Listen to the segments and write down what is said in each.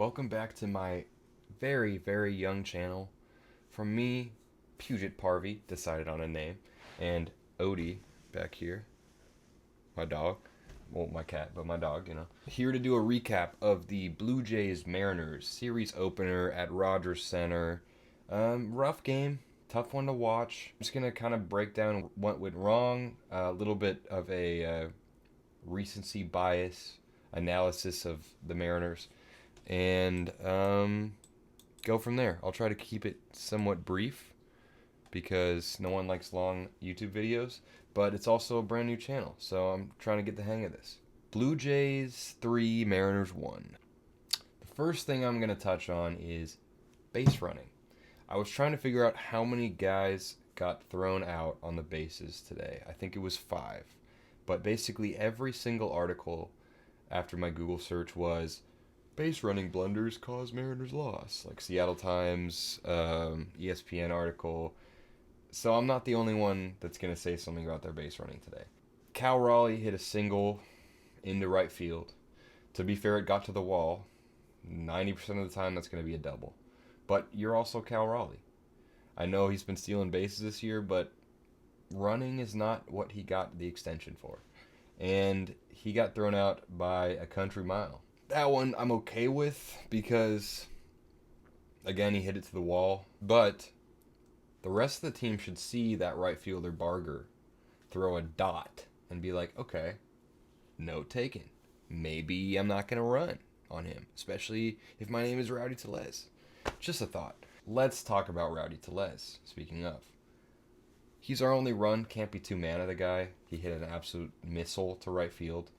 Welcome back to my very, very young channel. From me, Puget Parvy, decided on a name, and Odie back here, my dog. Well, my cat, but my dog. Here to do a recap of the Blue Jays Mariners series opener at Rogers Center. Rough game, tough one to watch. I'm just going to kind of break down what went wrong, a little bit of a recency bias analysis of the Mariners, and go from there. I'll try to keep it somewhat brief because no one likes long YouTube videos, but it's also a brand new channel, so I'm trying to get the hang of this. Blue Jays 3, Mariners 1. The first thing I'm going to touch on is base running. I was trying to figure out how many guys got thrown out on the bases today. I think it was 5. But basically every single article after my Google search was base running blunders cause Mariners loss, like Seattle Times, ESPN article. So I'm not the only one that's going to say something about their base running today. Cal Raleigh hit a single into right field. To be fair, it got to the wall. 90% of the time, that's going to be a double. But you're also Cal Raleigh. I know he's been stealing bases this year, but running is not what he got the extension for. And he got thrown out by a country mile. That one I'm okay with because, again, he hit it to the wall. But the rest of the team should see that right fielder Barger throw a dot and be like, okay, note taken. Maybe I'm not going to run on him, especially if my name is Rowdy Tellez. Just a thought. Let's talk about Rowdy Tellez, speaking of. He's our only run, can't be too mad at the guy. He hit an absolute missile to right field.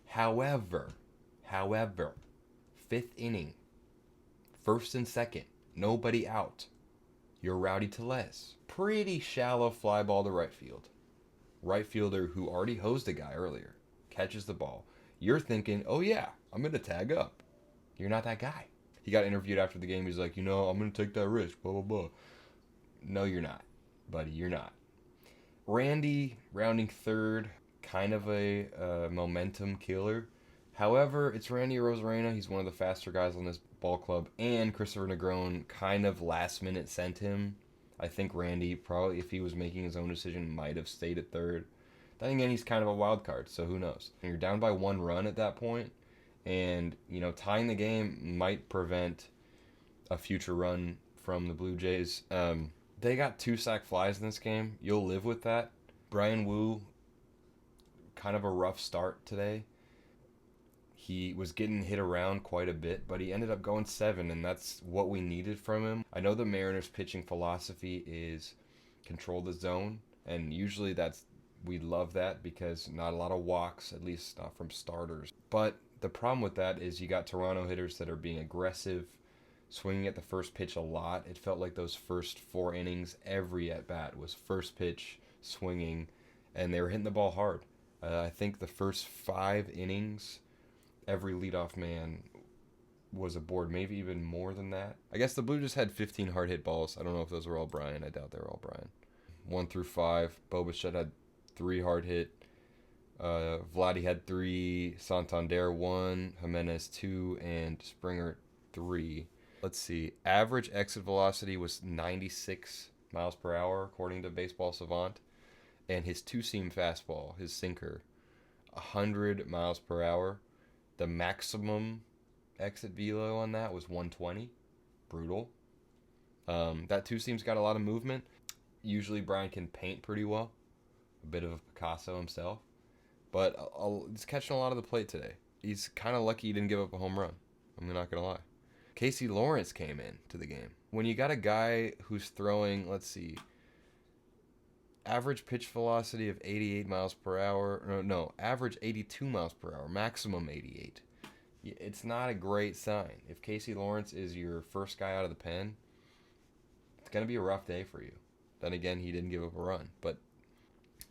However, 5th inning, first and second, nobody out. You're Rowdy Tellez. Pretty shallow fly ball to right field. Right fielder who already hosed a guy earlier catches the ball. You're thinking, oh yeah, I'm going to tag up. You're not that guy. He got interviewed after the game. He's like, I'm going to take that risk, blah, blah, blah. No, you're not, buddy. You're not. Randy, rounding third, kind of a momentum killer. However, it's Randy Rosarena. He's one of the faster guys on this ball club. And Christopher Negron kind of last minute sent him. I think Randy, probably if he was making his own decision, might have stayed at third. Then again, he's kind of a wild card, so who knows. And you're down by 1 run at that point, and tying the game might prevent a future run from the Blue Jays. They got 2 sac flies in this game. You'll live with that. Brian Wu, kind of a rough start today. He was getting hit around quite a bit, but he ended up going 7, and that's what we needed from him. I know the Mariners' pitching philosophy is control the zone, and usually we love that because not a lot of walks, at least not from starters. But the problem with that is you got Toronto hitters that are being aggressive, swinging at the first pitch a lot. It felt like those first 4 innings, every at-bat was first pitch, swinging, and they were hitting the ball hard. I think the first 5 innings, every leadoff man was aboard, maybe even more than that. I guess the Blue Jays had 15 hard hit balls. I don't know if those were all Brian. I doubt they were all Brian. 1 through 5. Bo Bichette had 3 hard hit. Vladdy had 3. Santander 1. Jimenez 2. And Springer 3. Let's see. Average exit velocity was 96 miles per hour, according to Baseball Savant. And his two-seam fastball, his sinker, 100 miles per hour. The maximum exit velo on that was 120. Brutal. That two-seam's got a lot of movement. Usually Brian can paint pretty well. A bit of a Picasso himself. But he's catching a lot of the plate today. He's kind of lucky he didn't give up a home run. I'm not going to lie. Casey Lawrence came in to the game. When you got a guy who's throwing, let's see, average pitch velocity of 88 miles per hour. No, average 82 miles per hour, maximum 88. It's not a great sign. If Casey Lawrence is your first guy out of the pen, it's going to be a rough day for you. Then again, he didn't give up a run. But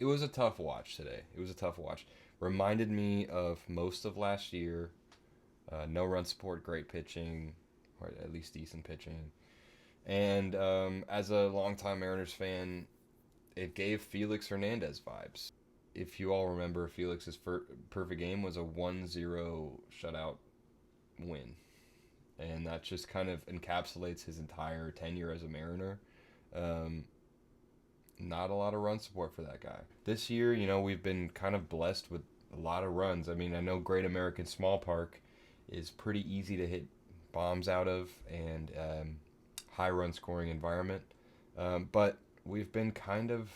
it was a tough watch today. It was a tough watch. Reminded me of most of last year. No run support, great pitching, or at least decent pitching. And as a longtime Mariners fan, it gave Felix Hernandez vibes. If you all remember, Felix's perfect game was a 1-0 shutout win. and that just kind of encapsulates his entire tenure as a Mariner. Um, Not a lot of run support for that guy. This year, we've been kind of blessed with a lot of runs. I mean, I know Great American Small Park is pretty easy to hit bombs out of, and high run scoring environment. But we've been kind of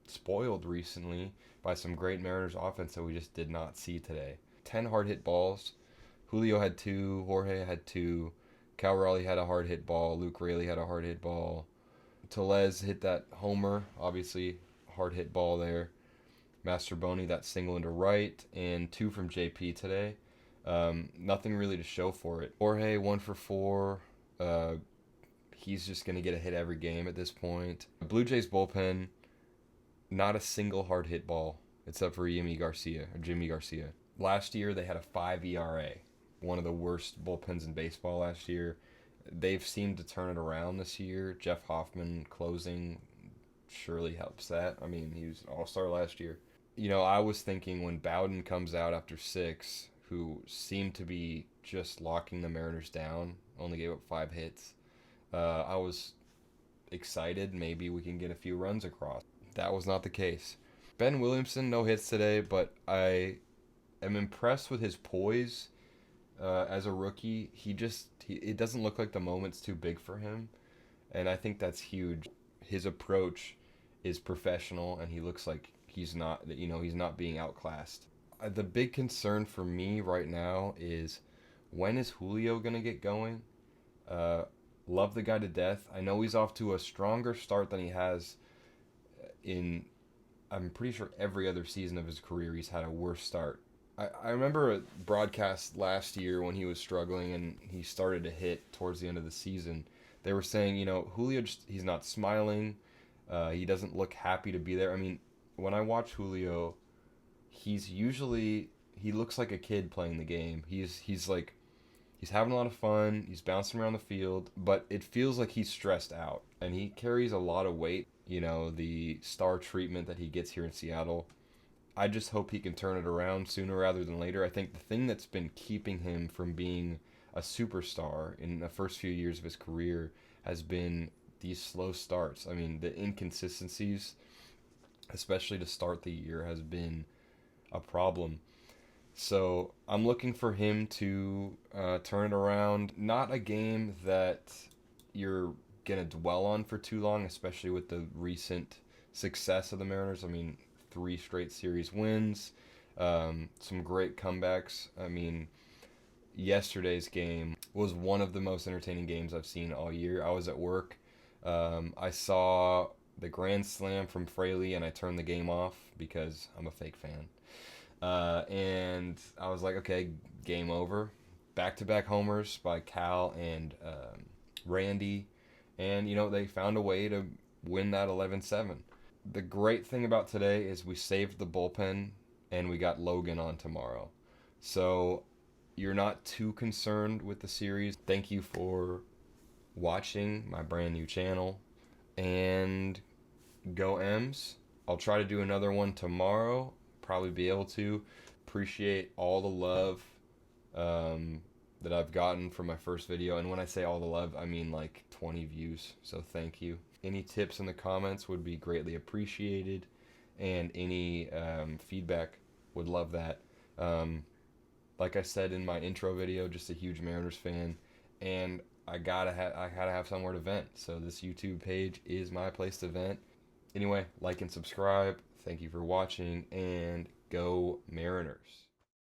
spoiled recently by some great Mariners offense that we just did not see today. 10 hard hit balls. Julio had 2, Jorge had 2, Cal Raleigh had a hard hit ball, Luke Raley had a hard hit ball. Telez hit that homer, obviously hard hit ball there. Masterboni that single into right, and 2 from JP today. Nothing really to show for it. Jorge 1 for 4. He's just gonna get a hit every game at this point. Blue Jays bullpen, not a single hard hit ball except for Jimmy Garcia. Last year they had a 5 ERA, one of the worst bullpens in baseball last year. They've seemed to turn it around this year. Jeff Hoffman closing surely helps that. I mean, he was an all-star last year. I was thinking when Bowden comes out after 6, who seemed to be just locking the Mariners down, only gave up 5 hits. I was excited maybe we can get a few runs across. That was not the case. Ben Williamson, no hits today, but I am impressed with his poise. As a rookie, it doesn't look like the moment's too big for him, and I think that's huge. His approach is professional, and he looks like he's not being outclassed. The big concern for me right now is, when is Julio gonna get going? Love the guy to death. I know he's off to a stronger start than he has in, I'm pretty sure, every other season of his career. He's had a worse start. I remember a broadcast last year when he was struggling and he started to hit towards the end of the season. They were saying, Julio, he's not smiling. He doesn't look happy to be there. I mean, when I watch Julio, he looks like a kid playing the game. He's having a lot of fun. He's bouncing around the field, but it feels like he's stressed out, and he carries a lot of weight. The star treatment that he gets here in Seattle. I just hope he can turn it around sooner rather than later. I think the thing that's been keeping him from being a superstar in the first few years of his career has been these slow starts. I mean, the inconsistencies, especially to start the year, has been a problem. So I'm looking for him to turn it around. Not a game that you're going to dwell on for too long, especially with the recent success of the Mariners. I mean, 3 straight series wins, some great comebacks. I mean, yesterday's game was one of the most entertaining games I've seen all year. I was at work. I saw the grand slam from Fraley, and I turned the game off because I'm a fake fan. And I was like, okay, game over. Back-to-back homers by Cal and Randy. And, they found a way to win that 11-7. The great thing about today is we saved the bullpen and we got Logan on tomorrow. So you're not too concerned with the series. Thank you for watching my brand new channel, and go M's. I'll try to do another one tomorrow. Probably be able to. Appreciate all the love that I've gotten from my first video. And when I say all the love, I mean like 20 views. So thank you. Any tips in the comments would be greatly appreciated, and any feedback, would love that. Like I said in my intro video, just a huge Mariners fan, and I gotta have somewhere to vent. So this YouTube page is my place to vent. Anyway, like and subscribe. Thank you for watching, and go Mariners.